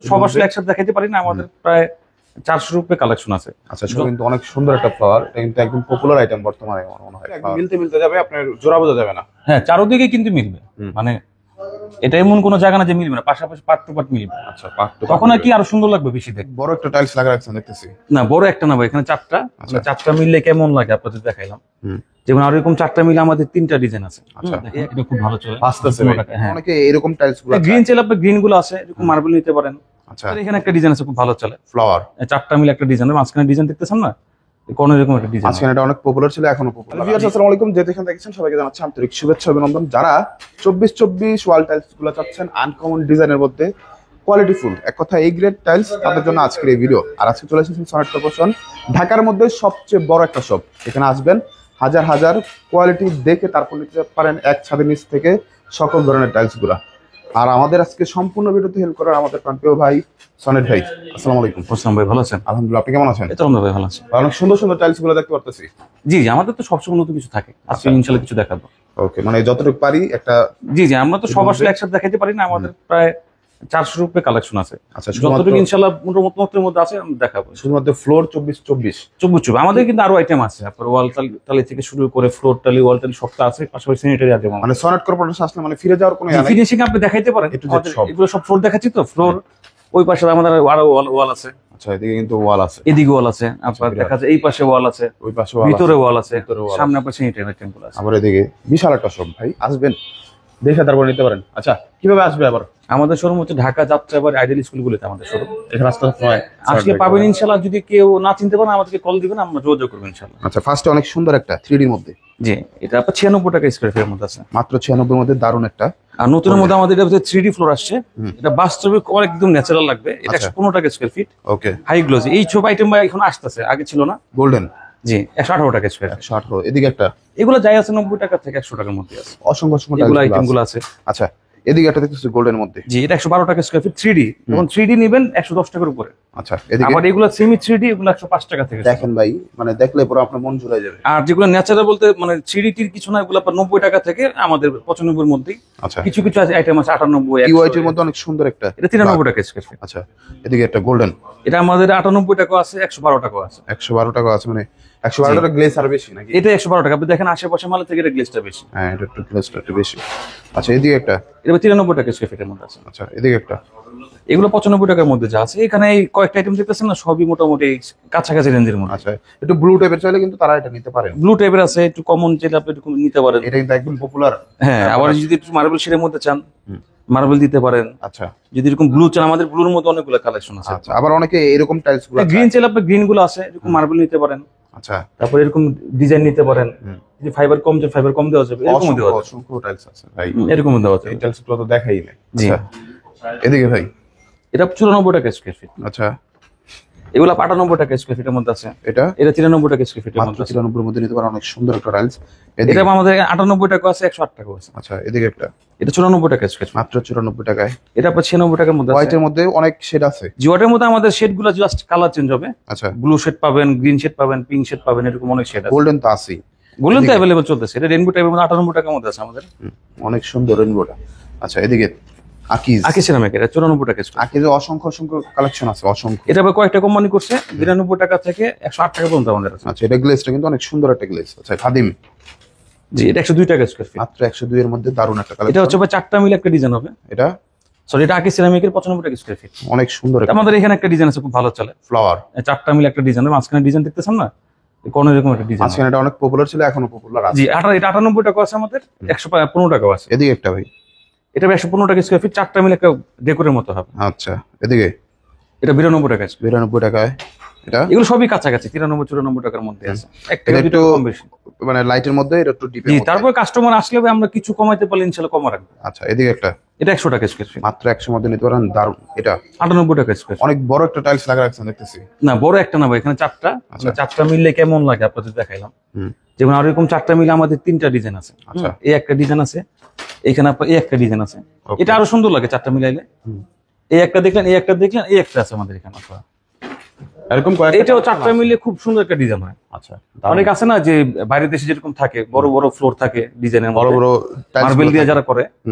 সব আসলে একসাথে দেখাইতে পারি না, আমাদের প্রায় 400 রুপে কালেকশন আছে। আচ্ছা, সেটা কিন্তু অনেক সুন্দর একটা ফ্লাওয়ার, এটা কিন্তু একদম পপুলার আইটেম বর্তমানে আমার মনে হয়। একদম মিলতে মিলতে যাবে, আপনার জোড়া বোঝা যাবে না। হ্যাঁ, চারোদিকে কিন্তু মিলবে, মানে এটা এমন কোনো জায়গা না যে মিলবে না, পাশাপাশি পার্ট টু পার্ট মিলবে। আচ্ছা, পার্ট টু তখন আর কি আরো সুন্দর লাগবে বেশি দেখতে। বড় একটা টাইলস লাগা রাখছেন দেখতেছি। না, বড় একটা না ভাই, এখানে 4টা, চারটা মিললে কেমন লাগে আপনাদের দেখাইলাম। যেমন আর এরকম 4টা মিলে আমাদের 3টা ডিজাইন আছে। আচ্ছা, এটা খুব ভালো চলে, আসতেছে। হ্যাঁ, অনেকে এরকম টাইলস গুলো গ্রিন চাইলে আপনি গ্রিন গুলো আছে, এরকম মার্বেল নিতে পারেন। আচ্ছা, এখানে একটা ডিজাইন আছে খুব ভালো চলে, ফ্লাওয়ার। 4টা মিলে একটা ডিজাইন, মাঝখানে ডিজাইন দেখতেছেন না, কোন এরকম একটা ডিজাইন। আজকে এটা অনেক পপুলার ছিল, এখনো পপুলার। ভিউয়ার্স আসসালামু আলাইকুম, যে যেখানে দেখছেন সবাইকে জানাচ্ছি আন্তরিক শুভেচ্ছা অভিনন্দন। যারা 24 ওয়াল টাইলস গুলো চাচ্ছেন আনকমন ডিজাইনের মধ্যে, কোয়ালিটিফুল, এক কথা এই গ্রেড টাইলস, তাদের জন্য আজকের এই ভিডিও। আর আজকে চলে এসেছেন সনেট কর্পোরেশন, ঢাকার মধ্যে সবচেয়ে বড় একটা শপ। এখানে আসবেন, হাজার হাজার কোয়ালিটি দেখে তারপর নিতে পারেন এক ছাদের নিচ থেকে সকল ধরনের টাইলস গুলা। আর আমাদের আজকে সম্পূর্ণ ভিডিওতে হেল্প করার আমাদের প্রিয় ভাই সনেট ভাই। আসসালামু আলাইকুম। আসসালাম ভাই, ভালো আছেন? আলহামদুলিল্লাহ, আপনি কেমন আছেন? এই তো আমরা ভাই ভালো আছি। অনেক সুন্দর সুন্দর টাইলস গুলো দেখতে পারতেছি। জি জি, আমাদের তো সবসময় নতুন কিছু থাকে, আজকে ইনশাআল্লাহ কিছু দেখাবো। ওকে, মানে যতটুকু পারি একটা। জি জি, আমরা তো সব আসলে একসাথে দেখাইতে পারি না, আমাদের প্রায় 400 রুপে কালেকশন আছে। আচ্ছা, যতটুকু ইনশাআল্লাহ মোটামুটির মধ্যে আছে আমি দেখাবো। শুধুমাত্র ফ্লোর 24 চুপ আমাদের কিন্তু আরো আইটেম আছে, আপনার ওয়াল টালি থেকে শুরু করে ফ্লোর টালি, ওয়াল টালি সবটা আছে, পাশাপাশি স্যানিটারি আইটেম। মানে সনেট কর্পোরেশন আসলে মানে ফিরে যাওয়ার কোনো ফিনিশিং আপনি দেখাইতে পারেন, এগুলো সব ফ্লোর দেখাচ্ছি তো। ফ্লোর ওই পাশে আমাদের আরো ওয়াল আছে। আচ্ছা, এদিকে কিন্তু ওয়াল আছে, এদিকে ওয়াল আছে, আপনার দেখা যায় এই পাশে ওয়াল আছে, ওই পাশে ওয়াল, ভিতরে ওয়াল আছে, সামনে আপনার স্যানিটারি আইটেম গুলো আছে। আবার এদিকে বিশাল একটা শপ ভাই, আসবেন দেখে তারপর নিতে পারেন। আচ্ছা, কিভাবে আসবে? আবার আমাদের শোরুম হচ্ছে ঢাকা যাত্রাবাড়ি আইডিয়াল স্কুলগুলোতে আমাদের শোরুম। এখানে আসতে আসলে পাবেন ইনশাআল্লাহ। যদি কেউ না চিনতে পারেন আমাদেরকে কল দিবেন, আমরা যোগাযোগ করবো ইনশাআল্লাহ। আচ্ছা, ফার্স্টে অনেক সুন্দর একটা 3D মধ্যে। জি, এটা আপনার 96 টাকা স্কয়ার ফিটের মধ্যে আছে, মাত্র 96 মধ্যে দারুণ একটা। আর নতুনের মধ্যে আমাদের এটা 3D ফ্লোর আসছে, এটা বাস্তবে একদম ন্যাচারাল লাগবে। এটা 115 টাকা স্কয়ার ফিট। ওকে, হাই গ্লোজি। এই সব আইটেম এখন আসতেছে, আগে ছিল না। গোল্ডেন। জি, 118 টাকা স্কয়ার ফিট। 118। এদিকে একটা, এগুলো যাই আছে 90 টাকা থেকে 100 টাকার মধ্যে আছে, অসংখ্য এগুলো আইটেম গুলো আছে। আচ্ছা, এদিকে একটা দেখতেছি গোল্ডেন মধ্যে। জি, এটা 112 টাকা স্কয়ার ফিট 3D। এবং 3D নেবেন 110 টাকার উপরে। আচ্ছা, এদিকে আবার এগুলো সেমি 3D, এগুলো 105 টাকা থেকে। দেখেন ভাই, মানে দেখলে পুরো আপনার মন জুড়ে যাবে। আর যেগুলো ন্যাচারাল বলতে মানে 3D টির কিছু না, এগুলো আপনার 90 টাকা থেকে আমাদের 95 এর মধ্যেই। আচ্ছা, কিছু কিছু আইটেম আছে 98, ইউআইটি এর মধ্যে অনেক সুন্দর একটা, এটা 93 টাকা স্কয়ার ফিট। আচ্ছা, এদিকে একটা গোল্ডেন, এটা আমাদের 98 টাকা আছে, 112 টাকা আছে। 112 টাকা আছে, মানে 112 টাকা গ্লেজ আর বেশি নাকি? এটা 112 টাকা। আপনি দেখেন আশেপাশে মাল থেকে এটা গ্লেজটা বেশি। হ্যাঁ, এটা একটু গ্লেজটা একটু বেশি। আচ্ছা, এদিকে একটা, এটা 93 টাকা স্কয়ার ফিটের মধ্যে আছে। আচ্ছা, এদিকে একটা, এগুলো 95 টাকার মধ্যে যা আছে। এখানে এই কয়েকটা আইটেম দেখতেছেন না, সবই মোটামুটি কাছাকাছি রেঞ্জের মধ্যে। আচ্ছা, একটু ব্লু টাইপের চাইলে কিন্তু তারা এটা নিতে পারেন। ব্লু টাইপের আছে, একটু কমন চাইলে আপনি একটু নিতে পারেন। এটা কিন্তু একদম পপুলার। হ্যাঁ, আবার যদি একটু মার্বেল শেডের মধ্যে চান, মার্বেল দিতে পারেন। আচ্ছা, যদি এরকম ব্লু চান, আমাদের ব্লুর মধ্যে অনেকগুলো কালেকশন আছে। আচ্ছা, আবার অনেকে এরকম টাইলস গুলো, গ্রিন চাইলে আপনি গ্রিন গুলো আছে, এরকম মার্বেল নিতে পারেন। আচ্ছা, তারপর এরকম ডিজাইন নিতে পারেন। যদি ফাইবার কম চান, ফাইবার কম দেওয়া যাবে, এরকম দেওয়া যাবে। অসংখ্য টাইলস আছে ভাই, এরকম দেওয়া যাবে। এই টাইলস গুলো তো দেখাই না। জি, এদিকে ভাই, এটা 94 টাকা স্কয়ার ফিট। আচ্ছা, এগুলো 98 টাকা স্কয়ার ফিটের মধ্যে আছে। এটা 93 টাকা স্কয়ার ফিটের মাত্র মধ্যে আছে। 93 এর মধ্যে নিতে পারেন, অনেক সুন্দর একটা টাইলস। এটা আমাদের 98 টাকা আছে, 108 টাকা আছে। আচ্ছা, এদিকে একটা, এটা 94 টাকা স্কয়ার ফিট, মাত্র 94 টাকায়। এটা আপনার 96 টাকার মধ্যে আছে। হোয়াইটের মধ্যে অনেক শেড আছে। জিওয়াটের মধ্যে আমাদের শেডগুলো জাস্ট কালার চেঞ্জ হবে। আচ্ছা, ব্লু শেড পাবেন, গ্রিন শেড পাবেন, পিঙ্ক শেড পাবেন, এরকম অনেক শেড আছে। গোল্ডেন তো আছেই, গোল্ডেন তো अवेलेबल চলতেছে। এটা রেইনবো টাইপের মধ্যে 98 টাকার মধ্যে আছে আমাদের। অনেক সুন্দর রেইনবোটা। আচ্ছা, এদিকে আকিজ। আকিজ সিরামিক, এটা 94 টাকা স্কয়ার। আকিজে অসংখ্য অসংখ্য কালেকশন আছে, অসংখ্য। এটা আবার কয়েকটা কোম্পানি করছে, 92 টাকা থেকে 108 টাকা পর্যন্ত আমাদের আছে। আচ্ছা, এটা গ্লেজটা কিন্তু অনেক সুন্দর একটা গ্লেজ। আচ্ছা, খাদিম। জি, এটা 102 টাকা স্কয়ার ফিট। মাত্র 102 এর মধ্যে দারুণ একটা কালেকশন। এটা হচ্ছে 4টা মিলে একটা ডিজাইন হবে। এটা সরি, এটা আকিজ সিরামিকের 95 টাকা স্কয়ার ফিট। অনেক সুন্দর একটা আমাদের এখানে একটা ডিজাইন আছে খুব ভালো চলে, ফ্লাওয়ার। 4টা মিলে একটা ডিজাইন, মাঝখানে ডিজাইন দেখতেছেন না, কোন এরকম একটা ডিজাইন। আজকে এটা অনেক পপুলার ছিল, এখনো পপুলার আছে। জি, এটা 98 টাকা আছে আমাদের, 115 টাকা আছে। এদিকে একটা ভাই, এটা 115 টাকা স্কয়ার ফিট, 4টা মিলে একটা ডেকোরের মতো হবে। আচ্ছা, এদিকে এটা 92 টাকা আছে। 92 টাকায়। এটা এগুলো সবই কাছাকাছি 93 94 টাকার মধ্যে আছে, এক টাকা এটা দুটো একটু কম বেশি। মানে লাইটের মধ্যে, এটা একটু ডিপের জি, মধ্যে। তারপর কাস্টমার আসলে আমরা কিছু কমাইতে পারলে ইনশাআল্লাহ কমা রাখবো। আচ্ছা, এদিকে একটা, এটা 100 টাকা স্কয়ার ফিট, মাত্র 100 মধ্যে নিতে পারেন, দারুণ। এটা 98 টাকা স্কয়ার ফিট। অনেক বড় একটা টাইলস লাগা রাখছেন দেখতেছি। না, বড় একটা না ভাই, এখানে 4টা। আচ্ছা। 4টা মিললে কেমন লাগে আপনাদের দেখাইলাম। যেমন আর এরকম 4টা মিলে আমাদের 3টা ডিজাইন আছে। আচ্ছা, এই একটা ডিজাইন আছে, এখানে আপনার এই একটা ডিজাইন আছে। এটা আরো সুন্দর লাগে 4টা মিলাইলে। এই একটা দেখলেন, এই একটা দেখলেন, এই একটা আছে আমাদের এখানে। এরকম কয়েকটা, এটাও 4টা মিলে খুব সুন্দর একটা ডিজাইন হয়। আচ্ছা, অনেক আছে না যে বাইরের দেশে যেরকম থাকে, বড় বড় ফ্লোর থাকে ডিজাইনের, বড় বড় টাইলস মার্বেল দিয়ে যারা করে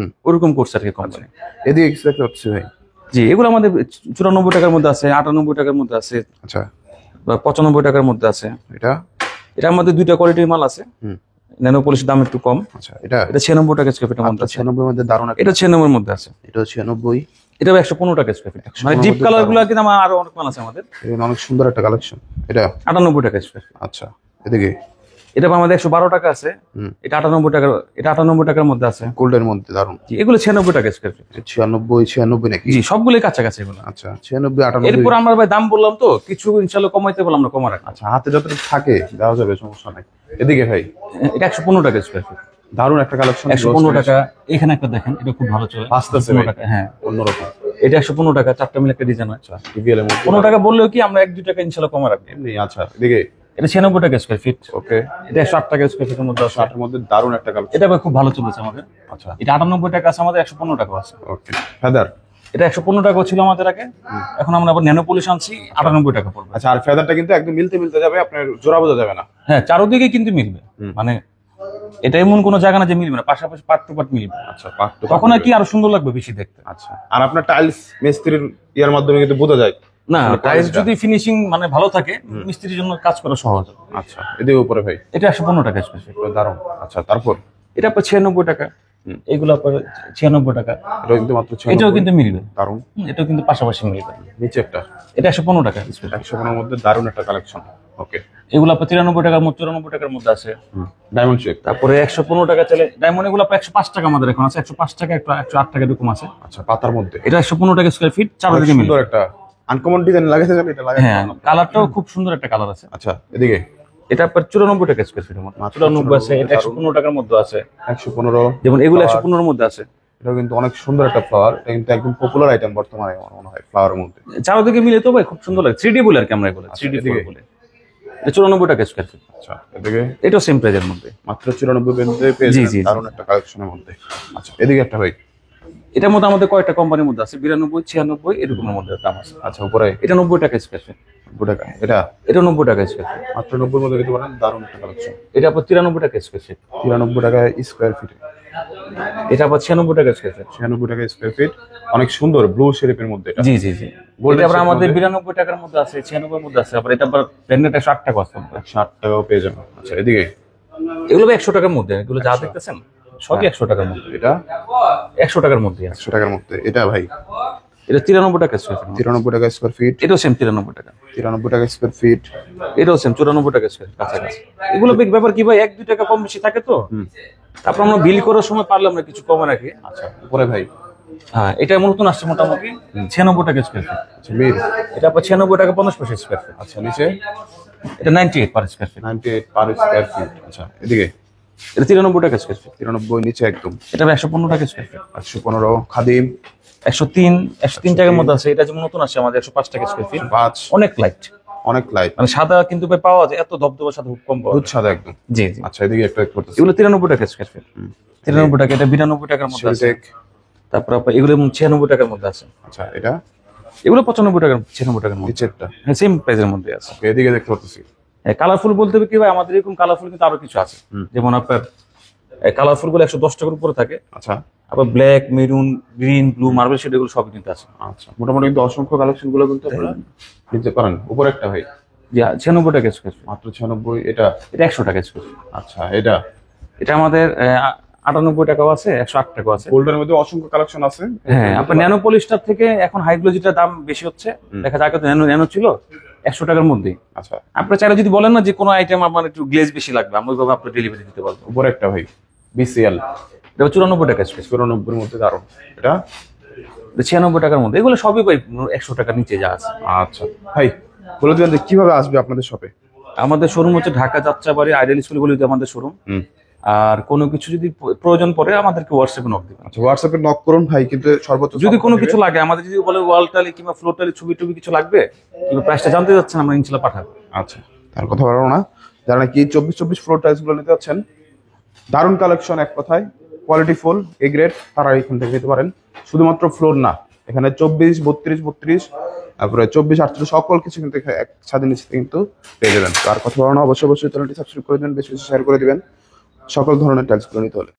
ওরকম করছে আর কি কোম্পানি। এদিকে কিছু দেখতে পাচ্ছি ভাই, জি, এগুলো আমাদের 94 টাকার মধ্যে আছে, 98 টাকার মধ্যে আছে, আচ্ছা বা 95 টাকার মধ্যে আছে। এটা এটা আমাদের দুইটা কোয়ালিটির মাল আছে। হুম ন্যানো পলিশের দাম একটু কম। আচ্ছা এটা এটা 96 টাকা স্কয়ার ফিটের মধ্যে আছে। 96 মধ্যে দারুণ একটা, এটা 96 এর মধ্যে আছে। এটা 96, এটা 115 টাকা স্কয়ার ফিট। মানে 115 ডিপ মধ্যে কালার গুলো দারুণ। কিন্তু আমার আরো অনেক মাল আছে আমাদের। এটা অনেক সুন্দর একটা কালেকশন। এটা 98 টাকা স্কয়ার ফিট। আচ্ছা এদিকে এটা আমাদের 112 টাকা আছে। হুম এটা 98 টাকা, এটা 98 টাকার মধ্যে আছে। গোল্ডের মধ্যে দারুণ। জি, এগুলো 96 টাকা স্কয়ার ফিট। 96 নাকি? জি, সবগুলোই কাছাকাছি এগুলো। আচ্ছা 96 98। এরপর আমরা ভাই দাম বললাম তো, কিছু ইনশাআল্লাহ কমাইতে বললাম, আমরা কমা রাখা। আচ্ছা হাতে যতটুকু থাকে দেওয়া যাবে, সমস্যা নাই। এদিকে ভাই এটা 115 টাকা স্কয়ার ফিট। দারুণ একটা কালেকশন। 115 টাকা। এখানে একটা দেখেন, এটা খুব ভালো চলে। আসতেছে 115 ভাই। টাকা, হ্যাঁ। অন্যরকম। এটা 115 টাকা, চারটা মিলে একটা ডিজাইন আছে। টিভিএল এর মধ্যে 15 টাকা বললেও কি আমরা 1-2 টাকা ইনশাআল্লাহ কমা রাখবো। এমনি। আচ্ছা এদিকে এটা 96 টাকা স্কয়ার ফিট। ওকে। এটা 108 টাকা স্কয়ার ফিটের মধ্যে আছে। 60 এর মধ্যে দারুণ একটা কালেকশন। এটা ভাই খুব ভালো চলেছে আমাদের। আচ্ছা এটা 98 টাকা আছে আমাদের, 115 টাকা আছে। ওকে। ফেদার এটা 115 টাকা ছিল আমাদের আগে, এখন আমরা আবার ন্যানো পলিশ আনছি, 98 টাকা পড়বে। আচ্ছা আর ফেদারটা কিন্তু একদম মিলতে যাবে, আপনার জোড়া বোঝা যাবে না। হ্যাঁ, চারদিকে কিন্তু মিলবে। মানে এটা এমন কোনো জায়গা না যে মিলবে না, পাশাপাশি পার্ট টু পার্ট মিলবে। আচ্ছা পার্ট টু তখন আর কি আরো সুন্দর লাগবে বেশি দেখতে। আচ্ছা আর আপনার টাইলস মিস্ত্রির ইয়ার মাধ্যমে কিন্তু বোঝা যায় না, মানে টাইলস quality-টা। যদি ফিনিশিং মানে ভালো থাকে, মিস্ত্রির জন্য কাজ করা সহজ হবে। আচ্ছা এদিকে উপরে ভাই এটা 115 টাকা স্কয়ার ফিট। দারুণ। আচ্ছা তারপর এটা আপনার 96 টাকা। এগুলো আপনার 96 টাকা। এটা কিন্তু মাত্র 96। এটাও কিন্তু মিলবে। দারুণ। এটাও কিন্তু পাশাপাশি মিলবে। নিচে একটা এটা 115 টাকা স্কয়ার ফিট। 100 এর মধ্যে দারুণ একটা কালেকশন। ওকে। এগুলো আপনার 93 টাকার মধ্যে, 94 টাকার মধ্যে আছে। Diamond shape. তারপরে 115 টাকা চলে ডায়মন্ড। এগুলো আপনার 105 টাকা আমাদের এখন আছে, 105 টাকা, একটা 108 টাকা এরকম আছে। আচ্ছা পাতার মধ্যে এটা 115 টাকা স্কয়ার ফিট, অনেক চারদিকে মিলবে। সুন্দর একটা আনকমন ডিজাইন লাগাইছে, জানেন এটা লাগাইছে। হ্যাঁ, কালারটাও খুব সুন্দর একটা কালার আছে। আচ্ছা এদিকে এটা আপনার 94 টাকা স্কয়ার ফিট। মাত্র 94 আছে। এটা দারুণ। 115 টাকার মধ্যে আছে। 115। যেমন এগুলো 115 এর মধ্যে আছে। এটা কিন্তু অনেক সুন্দর একটা ফ্লাওয়ার। এটা কিন্তু একদম পপুলার আইটেম বর্তমানে আমার মনে হয় ফ্লাওয়ারের মধ্যে। চারদিকে মিলে তো ভাই খুব সুন্দর লাগে। 3D বলে আর কি আমরা এগুলো 3D এদিকে? বলে। এটা 94 টাকা স্কয়ার ফিট। আচ্ছা এদিকে এটাও সেম প্রাইজের মধ্যে। মাত্র 94 মধ্যে পেয়ে জি, যাবেন জি, জি। দারুণ একটা কালেকশনের মধ্যে। আচ্ছা এদিকে একটা ভাই। এটার মধ্যে আমাদের কয়টা কোম্পানির মধ্যে আছে, 92, 96 এরকমের মধ্যে দাম আছে। আচ্ছা উপরে এটা 90 টাকা স্কয়ার ফিট। 90 টাকা। এটা এটা 90 টাকা স্কয়ার ফিট। মাত্র 90 মধ্যে দিতে পারেন, দারুণ একটা কালেকশন। এটা আপনার 93 টাকা স্কয়ার ফিট। 93 টাকা স্কোয়ার ফিট। এটা আবার 96 টাকা স্কয়ার ফিট। 96 টাকা স্কোয়ার ফিট। অনেক সুন্দর ব্লু শেপের মধ্যে এটা। জি জি জি। Golden এটা আবার shape আমাদের মধ্যে? 92 টাকার মধ্যে আছে, 96 এর মধ্যে আছে। আবার এটা আবার ব্র্যান্ডেড 108 টাকা আছে। 60 টাকাও পেয়ে যাবেন। আচ্ছা এদিকে এগুলো 100 টাকার মধ্যে, এগুলো যা দেখতেছেন সবই 100 টাকার মধ্যে। এটা 100 টাকার মধ্যে আছে। 100 টাকার মধ্যে। এটা ভাই এটা 93 টাকা স্কয়ার ফিট। 93 টাকা স্কোয়ার ফিট। এটাও সেম 93 টাকা। 93 টাকা স্কোয়ার ফিট। এটাও সেম 94 টাকা স্কয়ার ফিট কাছাকাছি। এগুলো ব্যাপার কি ভাই, 1-2 টাকা কম বেশি থাকে তো। তারপর আমরা বিল করার সময় পারলে আমরা কিছু কমে রাখি। আচ্ছা উপরে ভাই। হ্যাঁ, এটা নতুন আসছে মোটামুটি 96 টাকা স্কয়ার ফিট। আচ্ছা মির। এটা আপনার 96 টাকা 50 পয়সা স্কয়ার ফিট। আচ্ছা নিচে এটা 98 per square feet. 98 per square feet. আচ্ছা এদিকে এটা 93 টাকা স্কয়ার ফিট। 93 নিচে একদম। এটা 115 টাকা স্কয়ার ফিট। 115 খাদিম। 103 টাকার মধ্যে আছে। এটা যেমন নতুন আসছে আমাদের 105 টাকা স্কয়ার ফিট। 5 অনেক লাইট, অনেক লাইট, মানে সাদা কিন্তু ভাই পাওয়া যায়, এত ধবধবা সাদা খুব কম পাওয়া দুধ যায়। সাদা একদম। জি জি। আচ্ছা এদিকে একটা করতেছি। এগুলো 93 টাকা স্কয়ার ফিট। 93 টাকা। এটা 92 টাকার মধ্যে আছে। সিলটেক। তারপর আপনার এগুলো 96 টাকার মধ্যে আছে। আচ্ছা এটা এগুলো 95 টাকার, 96 টাকার মধ্যে। নিচেরটা। হ্যাঁ, সেম প্রাইসের মধ্যে আছে। এদিকে দেখতে পাচ্ছি। কালারফুল বলতে হবে কি ভাই, আমাদের এরকম কালারফুল কিন্তু আরো কিছু আছে। যেমন আপনার কালারফুল গুলো 110 টাকার উপরে থাকে। আচ্ছা আবার black, maroon, green, blue, marble shade এগুলো সবই কিন্তু আছে। আচ্ছা মোটামুটি কিন্তু অসংখ্য কালেকশন গুলো কিন্তু আপনারা নিতে পারেন। উপরে একটা ভাই জি, 96 টাকা স্কয়ার ফিট। মাত্র 96। এটা এটা 100 টাকা স্কয়ার ফিট। আচ্ছা এটা এটা আমাদের 98 টাকাও আছে, 108 টাকাও আছে। গোল্ডের মধ্যে অসংখ্য কালেকশন আছে। হ্যাঁ, আপনার ন্যানো পলিশটার থেকে এখন হাইগ্লোজিটার দাম বেশি হচ্ছে। দেখা যায় আগে তো ন্যানো ন্যানো ছিল 100 টাকার মধ্যেই। আচ্ছা আপনার চাইলে যদি বলেন না যে কোনো আইটেম আমার একটু গ্লেজ বেশি লাগবে, আমরা ওইভাবে আপনার ডেলিভারি দিতে পারবো। উপরে একটা ভাই বিসিএল এটা 94 টাকা স্কয়ার ফিট। 94 এর মধ্যে দারুণ। এটা 96 টাকার মধ্যে। এগুলো সবই ভাই 100 টাকার নিচে যা আছে। আচ্ছা ভাই বলে দিবেন যে কিভাবে আসবে আপনাদের শপে? আমাদের শোরুম হচ্ছে ঢাকা যাত্রাবাড়ি আইডিয়াল স্কুলগুলিতে আমাদের শোরুম। আর কোনো কিছু যদি প্রয়োজন পড়ে আমাদেরকে হোয়াটসঅ্যাপে নক দিবেন। আচ্ছা হোয়াটসঅ্যাপে নক করুন ভাই, কিন্তু সর্বোচ্চ যদি কোনো কিছু লাগে, আমাদের যদি বলে ওয়াল টালি কিংবা ফ্লোর টালি ছবি টবি কিছু লাগবে কিংবা প্রাইসটা জানতে যাচ্ছেন, আমরা ইনশাল্লাহ পাঠাবো। আচ্ছা তার কথা বলবো না, যারা নাকি 24 ফ্লোর টাইলস গুলো নিতে যাচ্ছেন, দারুণ কালেকশন, এক কথায় কোয়ালিটি ফুল এ গ্রেড, তারা এখান থেকে নিতে পারেন। শুধুমাত্র ফ্লোর না, এখানে 24, 32, তারপরে 24, 38 সকল কিছু কিন্তু একসাথে নিচে কিন্তু পেয়ে যাবেন। তার কথা বলবো না, অবশ্যই চ্যানেলটি সাবস্ক্রাইব করে দেবেন, বেশি বেশি শেয়ার করে দিবেন সকল ধরনের টাইলস গুলো নিতে হলে।